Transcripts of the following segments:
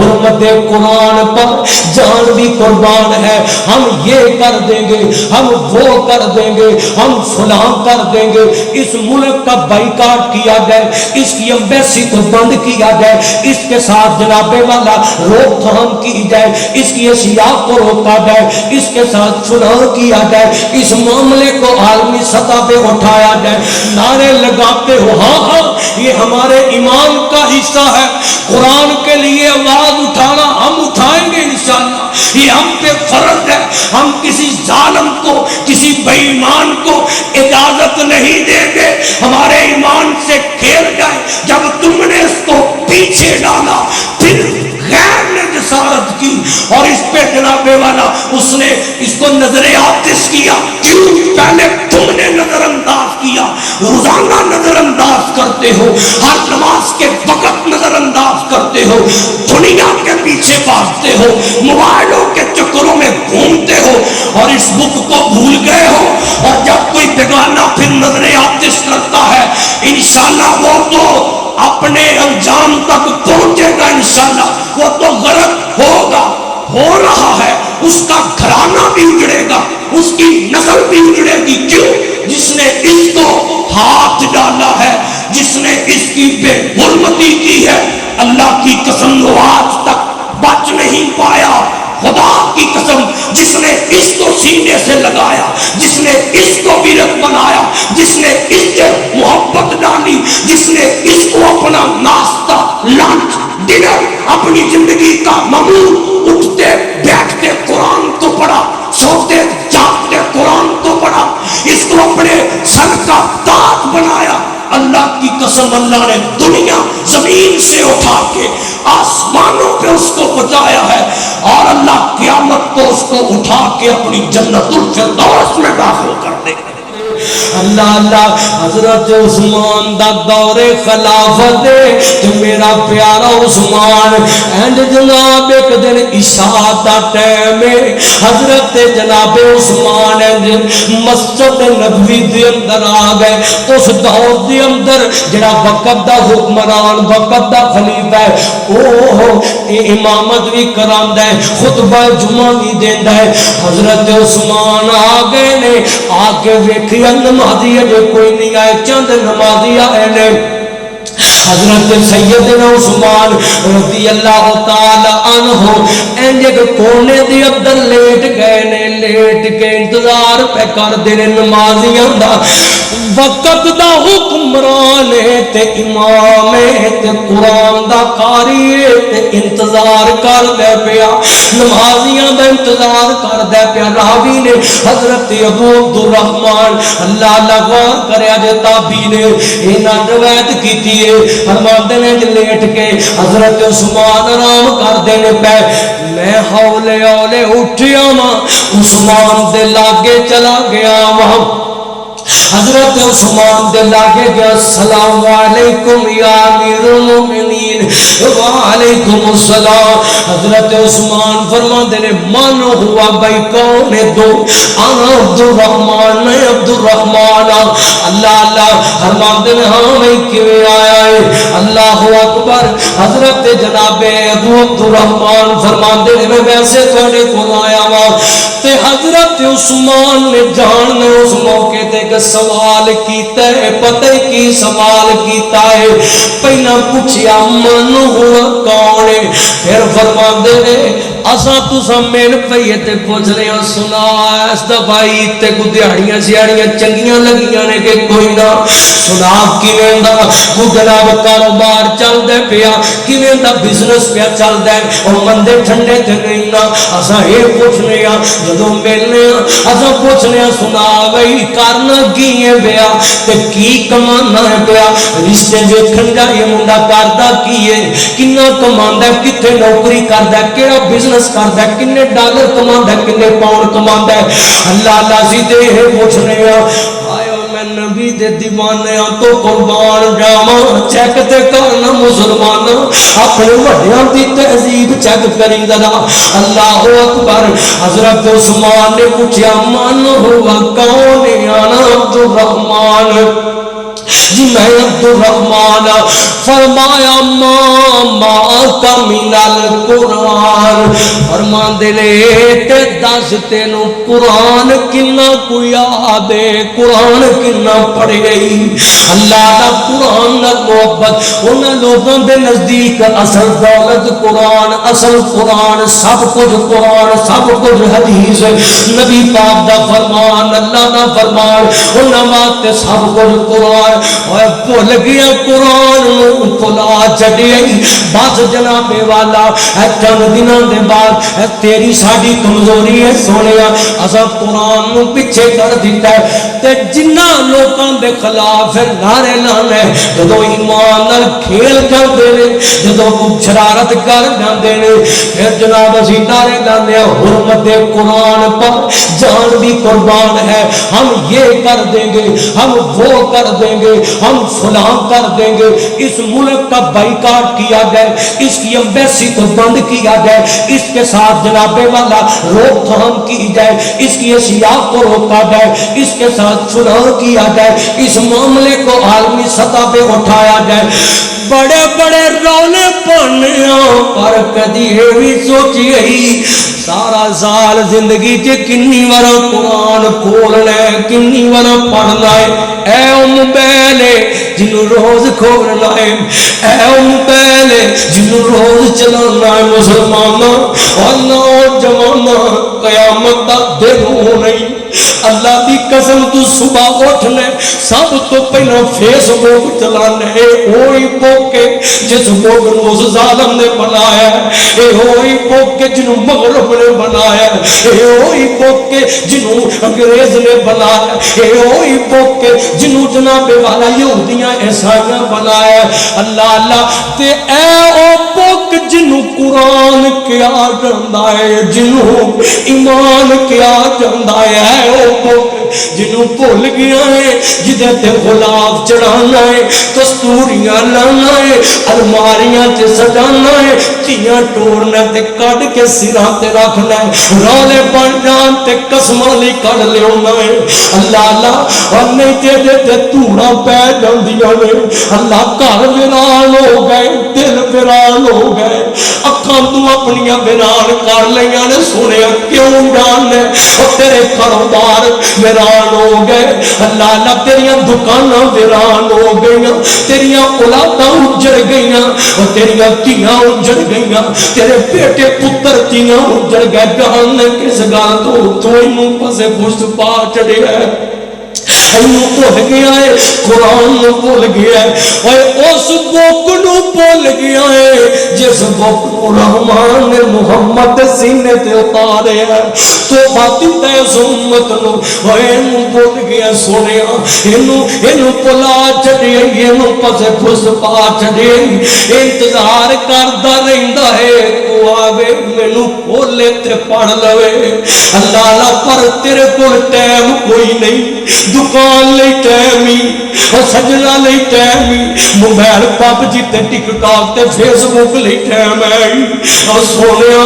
حرمت قرآن پر جان بھی قربان ہے. ہم یہ کر دیں گے, ہم وہ کر دیں گے, ہم فلاں کر دیں گے. اس ملک کا بائیکاٹ کیا جائے, اس کی ایمبیسی کو بند کیا جائے, اس کے ساتھ جناب والا روک تھام کی جائے, اس کی اشیاء کو روکا جائے, اس کے ساتھ فلاں کیا جائے, اس معاملے کو عالمی سطح پہ اٹھایا جائے. نعرے لگاتے ہو ہاں ہاں یہ ہمارے ایمان کا حصہ ہے. قرآن کے لیے آواز اٹھانا ہم اٹھائیں گے انشاءاللہ, یہ ہم پہ فرض ہے. ہم کسی ظالم کو, کسی بے ایمان کو اجازت نہیں دیں گے ہمارے ایمان سے کھیل جائے. جب تم نے اس کو پیچھے ڈالا پھر غیر نے جسارت کی اور اس پہ جناب والا اس نے اس کو نظر آتش کیا. کیوں؟ پہلے تم نے نظر انداز کیا, روزانہ نظر انداز کرتے ہو, ہر نماز کے وقت نظر انداز کرتے ہو, دنیا کے پیچھے بھاگتے ہو, موبائلوں کے چکروں میں گھومتے ہو اور اس بک کو بھول گئے ہو. اور جب کوئی بیگانہ پھر نظر آتش کرتا ہے انشاءاللہ وہ تو اپنے انجام تک پہنچے گا, انشاءاللہ وہ تو غلط ہوگا, ہو رہا ہے. اس کا گھرانہ بھی اجڑے گا, اس کی نسل بھی اجڑے گی. کیوں؟ جس نے اس کو ہاتھ ڈالا ہے, جس نے اس کی بے حرمتی کی ہے, اللہ کی قسم وہ آج تک بچ نہیں پایا. خدا کی قسم جس نے اس کو سینے سے لگایا, جس نے اس کو ویرت بنایا, جس نے اس سے محبت ڈالی, جس نے اس کو اپنا ناشتہ, لنچ, ڈنر, اپنی زندگی کا معمول, اٹھتے بیٹھتے قرآن کو پڑھا, سوتے جاگتے قرآن کو پڑھا, اس کو اپنے سر کا تاج بنایا. اللہ کی قسم اللہ نے دنیا زمین سے اٹھا کے آسمانوں پہ اس کو پہنچایا ہے اور اللہ قیامت کو اس کو اٹھا کے اپنی جنت الفردوس میں داخل کر دے. اللہ اللہ حضرت عثمان دا دور خلافت تو میرا پیارا عثمان اینڈ جناب ایک دن عشاء دا ٹائم حضرت جناب عثمان مسجد نبوی دے اندر آ گئے. اس دور دے اندر جڑا وقت دا حکمران, وقت دا خلیفہ ہے, اوہ امامت بھی کراندا ہے, خطبہ جمعہ بھی دیندا ہے. حضرت عثمان آ گئے نے, آ کے ویکھیا نمازی اجے کوئی نہیں آئے, چند نمازی آئے نے. حضرت سیدنا عثمان رضی اللہ تعالی عنہ انجے کونے دے اندر لیٹ گئے نے, لیٹ کے انتظار پہ کر دے نمازیاں دا. وقت دا حکمران ہے تے امام ہے تے قرآن دا قاری ہے تے انتظار کر دے پیا, نمازیاں دا انتظار کر دے پیا. راوی نے حضرت ابو عبدالرحمن اللہ لغوار کریا جے تابی نے انہاں روایت کیتی ہے, فرماتے ہیں لیٹ کے حضرت عثمان آرام کر دینے پہ میں ہولے ہولے اٹھیا ماں, عثمان دے لاگے چلا گیا وہاں. حضرت عثمان دے لاگے گیا, السلام علیکم یا امیر المومنین. وعلیکم السلام. حضرت عثمان فرماتے نے من ہوا بھائی کون ہے دو؟ انا عبد الرحمن, میں عبد الرحمن. اللہ اللہ فرماتے نے ہاں بھائی کیویں آیا ہے؟ اللہ اکبر. حضرت جناب ابو عبد الرحمن فرماتے نے میں ویسے تھوڑے کو آیا ہوں. تے حضرت عثمان نے جان نے اس موقع تے کہ سوال کیتا ہے, پتہ کی سوال کیتا ہے, پہلا پوچھیا من ہوا کون ہے, پھر فرماندے نے اساں تساں مل پئیے تے پوچھ لیا سنا اس دفعی تے کو دیہڑیاں سیاڑیاں چنگیاں لگیاں نے کہ کوئی نہ سنا کیویں دا کو جناب کاروبار چلدا پیا, کیویں دا بزنس پیا چلدا ہے, او مندے ٹھنڈے تے نہیں نا. اساں اے پوچھنے آ جدوں ملنے اساں پوچھنے سنا بھئی کرنا کی ہے پیا تے کی کمانا ہے پیا, رشتے ویکھن دا یہ منڈا کردا کی ہے, کنا کماندا ہے, کتے نوکری کردا ہے, کیڑا بزنس کردا ہے, کنے ڈالر کماندا ہے, کنے پاؤنڈ کماندا ہے. اللہ اللہ سی تے اے پوچھنے آ میں نبی دے دیوانے تو قربان جاواں, چیک تے کرنا مسلمان اپنے وڈیاں دی تہذیب چیک کریں ذرا. اللہ اکبر. حضرت عثمان نے پوچھا من ہوا کون؟ انا عبد الرحمن. جی میں عبد الرحمن فرمایا ما کا من القرآن فرمان دے لے تے دس تینوں قرآن کنا کو یاد ہے قرآن کنا پڑھ گئی اللہ دا قرآن نہ محبت انہاں لوگوں دے نزدیک اصل دولت قرآن اصل قرآن سب کچھ قرآن سب کچھ حدیث نبی پاک دا فرمان اللہ دا فرمان انہاں واسطے سب کچھ قرآن اور بھول گیا قرآن بھلا چھڈی بس جناب والا چند دنوں دے بعد تیری ساری کمزوری ہے سونیا اسا قرآن نو پیچھے کر دیتا ہے تے جنہ لوکاں دے خلاف نعرے لانے جدو ایمان نال کھیل کردے نے جدو شرارت کر جاندے نے پھر جناب اسی نعرے لانے حرمت قرآن پر جان بھی قربان ہے ہم یہ کر دیں گے ہم وہ کر دیں گے ہم فلاں کر دیں گے اس ملک کا بائیکاٹ کیا جائے اس کی ایمبیسی کو بند کیا جائے اس کے ساتھ جناب والا روک تھام کی جائے اس کی اشیاء کو روکا جائے اس کے ساتھ فلاں کیا جائے اس معاملے کو عالمی سطح پہ اٹھایا جائے بڑے بڑے رولے پڑھنے پر کدی یہ بھی سوچی گئی سارا سال زندگی چ کنی وار قرآن کھولنا ہے کنی وار پڑھنا ہے اے موبائل جنوں روز کھولنا ہے اے موبائل جنوں روز چلانا ہے مسلمانوں اور نوجوان قیامت دا دن ہو نہیں اللہ دی قسم تو صبح اٹھنے سب تو پہلے فیس بک چلانے وہی پوکے جس بک نو اس ظالم نے بنایا ہے وہی پوکے جنوں مغرب نے بنایا ہے وہی پوکے جنوں انگریز نے بنایا ہے وہی پوکے جنوں جناب والا یہودیاں عیسائیاں بنایا اللہ اللہ تے اے او پوک جنوں قرآن کیا جاندا ہے جنوں ایمان کیا جاندا ہے او جنوں بھول گیا ہے جدے تے غلاف چڑھانا ہے کستوریاں لانا ہے الماریاں تے سجانا ہے تیاں ٹورنا تے کٹ کے سراں تے رکھنا ہے رولے بن جان تے قسماں لئی کڈ لیاونا ہے اللہ اللہ اور نہیں تے تے توڑا پے جاندیاں نے اللہ گھر ویران ہو گئے دل ویران ہو گئے اکھاں تو اپنیاں ویران کر لیاں نے سنیا کیوں جاننے اور تیرے کاروبار ویران ہو گئے اللہ اللہ تیریاں دکاناں ویران ہو گئیاں تیریاں اولاداں اجڑ گئیاں اور تیریاں تیاں اجڑ گئیاں تیرے بیٹے پتر تیاں اجڑ گئے جہان کس گل تو اینوں پسے پشت پا چڑھے ہے اینوں بھول گیا ہے قرآن نو بھول گیا ہے اور اس بک نو بھول گیا ہے جس بک نو رحمان نے محمد سینے تے اتارے ہے تو باتیں تے امت نو اینوں بھول گیا سونیا اینوں پلا چھڈے اینوں پسے پھس پا چھڈے انتظار کردا رہندا ہے کو آوے مینوں کھولے تے پڑھ لوے اللہ اللہ پر تیرے کول ٹائم کوئی نہیں دکان لئی ٹائم ہی اور سجنا لئی ٹائم ہی موبائل پب جی تے ٹک ٹاک تے فیس بک لئی ٹائم ہے اور سونیا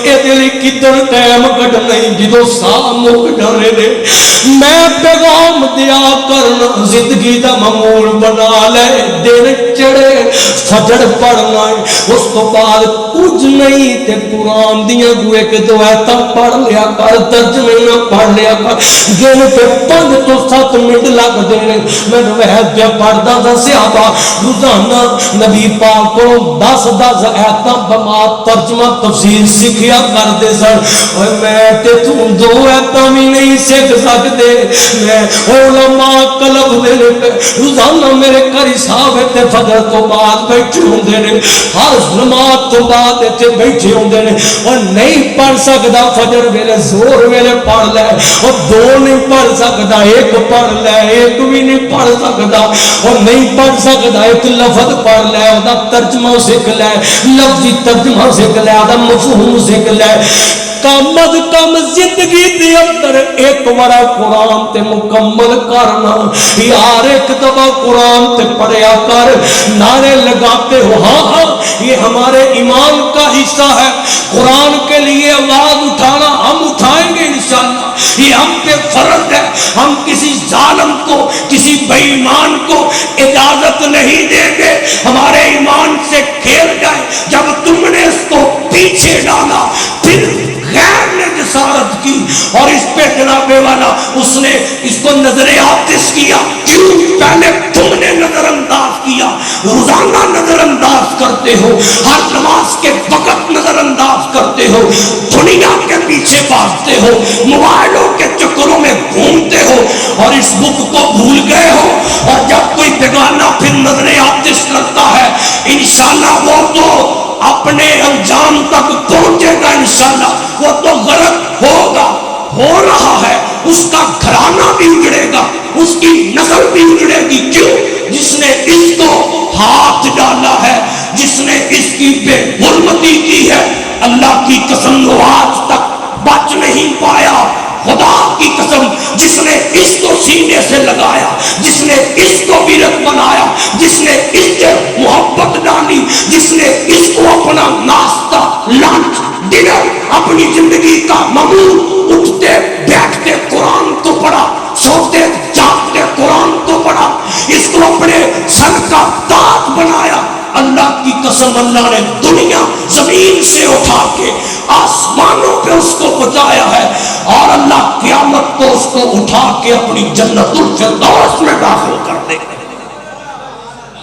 اے لئی کدھر ٹائم کڈنا جدوں ساہ مک جانے نے میں پیغام دیا کرنا زندگی دا معمول بنا لے دن چڑھے فجر پڑھنا ہے اس کو بعد کچھ نہیں تے قرآن دیاں کو ایک دو ایتا پڑھ لیا کر ترجمے میں پڑھ لیا کر گن تے 5 تو 7 منٹ لگ دینے میں روایت پہ پڑھدا تھا صحابہ روزانہ نبی پاک کو 10 ایتاں بمات ترجمہ تفسیر سیکھیا کرتے سن اور میں تے تو 2 ایتاں بھی نہیں سیکھ سکتے میں علماء قلب دے روزانہ میرے قاری صاحب تے فجر تو بعد بیٹھے ہوندے نے ہر نماز تو بعد تے بیٹھے ہوندے نے اور نہیں پڑھ سکدا فجر ویلے زور ویلے پڑھ لے اور 2 نہیں پڑھ سکدا 1 پڑھ لے 1 بھی نہیں پڑھ سکدا اور نہیں پڑھ سکدا 1 لفظ پڑھ لے او دا ترجمہ سیکھ لے لفظی ترجمہ سیکھ لے او دا مفہوم سیکھ لے کم از کم زندگی دے اندر ایک بڑا قرآن تے مکمل کرنا یار ایک دفعہ قرآن تے پڑھیا کر نعرے لگاتے ہو ہاں ہاں یہ ہمارے ایمان کا حصہ ہے قرآن کے لیے آواز اٹھانا ہم اٹھائیں گے انشاءاللہ یہ ہم پہ فرض ہے ہم کسی ظالم کو کسی بے ایمان کو اجازت نہیں دیں گے ہمارے ایمان سے کھیل جائے. جب تم نے اس کو پیچھے ڈالا پھر غیر نے جسارت کی اور اس پہ جناب والا اس نے اس کو نظر آتش کیا. کیوں؟ پہلے تم نے نظر انداز کیا. روزانہ نظر انداز کرتے ہو, ہر نماز کے وقت نظر انداز کرتے ہو, دنیا کے پیچھے بھاگتے ہو, موبائلوں کے چکروں میں گھومتے ہو اور اس بک کو بھول گئے ہو. اور جب کوئی بیگانہ پھر نظر آتش کرتا ہے انشاءاللہ وہ تو اپنے انجام تک پہنچے گا, انشاءاللہ وہ تو غلط ہوگا, ہو رہا ہے. اس کا گھرانہ بھی اجڑے گا, اس کی نسل بھی اجڑے گی. کیوں؟ جس نے اس کو ہاتھ ڈالا ہے, جس نے اس کی بے حرمتی کی ہے, اللہ کی قسم وہ آج تک بچ نہیں پایا. خدا کی قسم جس نے اس کو سینے سے لگایا, جس نے اس کو ویرت بنایا, جس نے اس سے محبت ڈالی, جس نے اس کو اپنا ناشتہ, لنچ, ڈنر, اپنی زندگی کا معمول, اٹھتے بیٹھتے قرآن کو پڑھا, سوتے جاگتے قرآن کو پڑھا, اس کو اپنے سر کا تاج بنایا. اللہ کی قسم اللہ نے دنیا زمین سے اٹھا کے آسمانوں پہ اس کو پہنچایا ہے اور اللہ قیامت کو اس کو اٹھا کے اپنی جنت الفردوس میں داخل کر دے.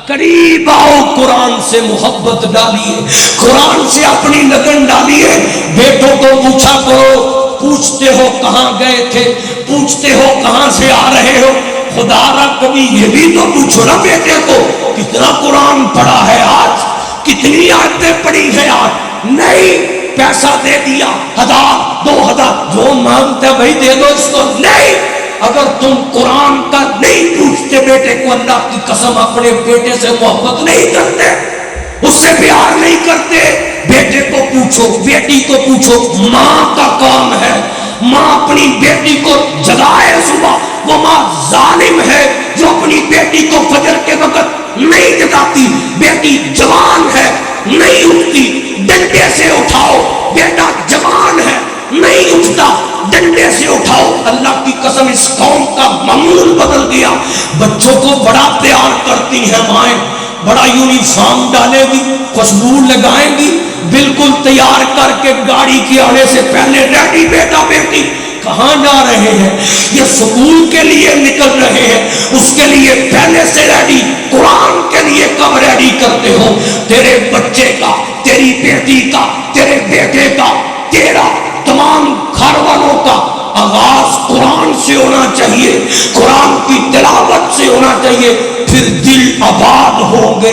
قریب آؤ, قرآن سے محبت ڈالیے, قرآن سے اپنی لگن ڈالیے. بیٹوں کو پوچھا کرو, پوچھتے ہو کہاں گئے تھے, پوچھتے ہو کہاں سے آ رہے ہو. خدا را کبھی یہ بھی تو پوچھو نا بیٹے کو کتنا قرآن پڑھا ہے آج, کتنی آیتیں پڑھی ہے آج. نہیں, پیسہ دے دیا 1000 2000 جو مانگتا بھائی دے دو اس کو. نہیں, اگر تم قرآن کا نہیں پوچھتے بیٹے کو, اللہ کی قسم اپنے بیٹے سے محبت نہیں کرتے, اس سے پیار نہیں کرتے. بیٹے کو پوچھو, بیٹی کو پوچھو. ماں کا کام ہے, ماں اپنی بیٹی کو جگائے صبح. وہ ماں ظالم ہے جو اپنی بیٹی کو فجر کے وقت نہیں جگاتی. بیٹی جوان ہے, نہیں اٹھتی, ڈنڈے سے اٹھاؤ. بیٹا جوان ہے, نہیں اٹھتا, ڈنڈے سے اٹھاؤ. اللہ کی قسم اس قوم کا معمول بدل گیا. بچوں کو بڑا پیار کرتی ہیں مائیں, بڑا یونیفارم ڈالے گی, خوشبو لگائیں گی, بالکل تیار کر کے گاڑی کے آنے سے پہلے ریڈی بیٹا بیٹی. کہاں جا رہے ہیں؟ یہ سکول کے لیے نکل رہے ہیں, اس کے لیے پہلے سے ریڈی. قرآن کے لیے کب ریڈی کرتے ہو؟ تیرے بچے کا, تیری بیٹی کا, تیرے بیٹے کا, تیرا تمام گھر والوں کا آغاز قرآن سے ہونا چاہیے, قرآن کی تلاوت سے ہونا چاہیے. پھر دل آباد ہوں گے,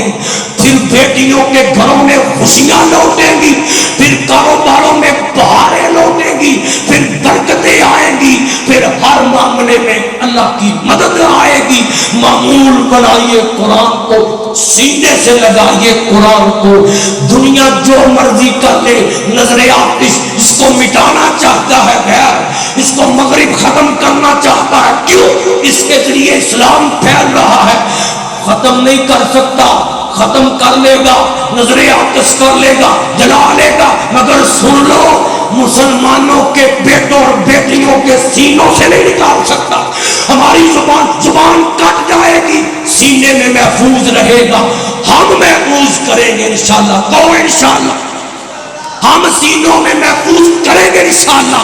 پھر بیٹیوں کے گھروں میں خوشیاں لوٹیں گی, پھر کاروباروں میں بہاریں لوٹیں گی, پھر برکتیں آئیں گی, پھر ہر معاملے میں اللہ کی مدد آئے گی. معمول بنائیے قرآن کو, سینے سے لگائیے قرآن کو. دنیا جو مرضی کر لے, نظر آتش اس کو مٹانا چاہتا ہے غیر, اس کو مغرب ختم کرنا چاہتا ہے. کیوں؟ اس کے ذریعے اسلام پھیل رہا ہے. ختم نہیں کر سکتا, ختم کر لے گا, نظر آتش کر لے گا, جلا لے گا, مگر سن لو مسلمانوں کے بیٹوں اور بیٹیوں کے سینوں سے نہیں نکال سکتا. ہماری زبان کٹ جائے گی, سینے میں محفوظ رہے گا. ہم محفوظ کریں گے انشاءاللہ. کہو انشاءاللہ. ہم سینوں میں محفوظ کریں گے انشاءاللہ.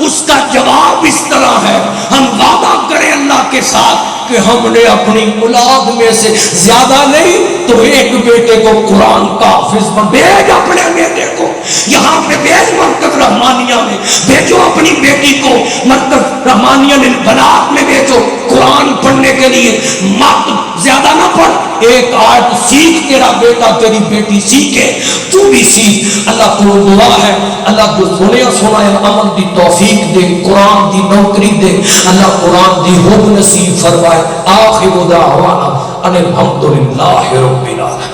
اس کا جواب اس طرح ہے, ہم وعدہ کریں اللہ کے ساتھ کہ ہم نے اپنی اولاد میں سے زیادہ نہیں تو ایک بیٹے کو قرآن کا حافظ بھیج, اپنے بیٹے کو یہاں پہ بھیج, مرکز رحمانیہ میں بھیجو, اپنی بیٹی کو مرکز رحمانیہ البنات میں بھیجو قرآن پڑھنے کے لیے. مت زیادہ نہ پڑھ, ایک آیت سیکھ, تیرا بیٹا تیری بیٹی سیکھے, تو بھی سیکھ. اللہ کو دعا ہے اللہ کو سونا عمل دی توفیق دے, قرآن دی نوکری دے, اللہ قرآن دی حب نصیب فرمائے. آخر دعوانا ان الحمدللہ رب العالمین.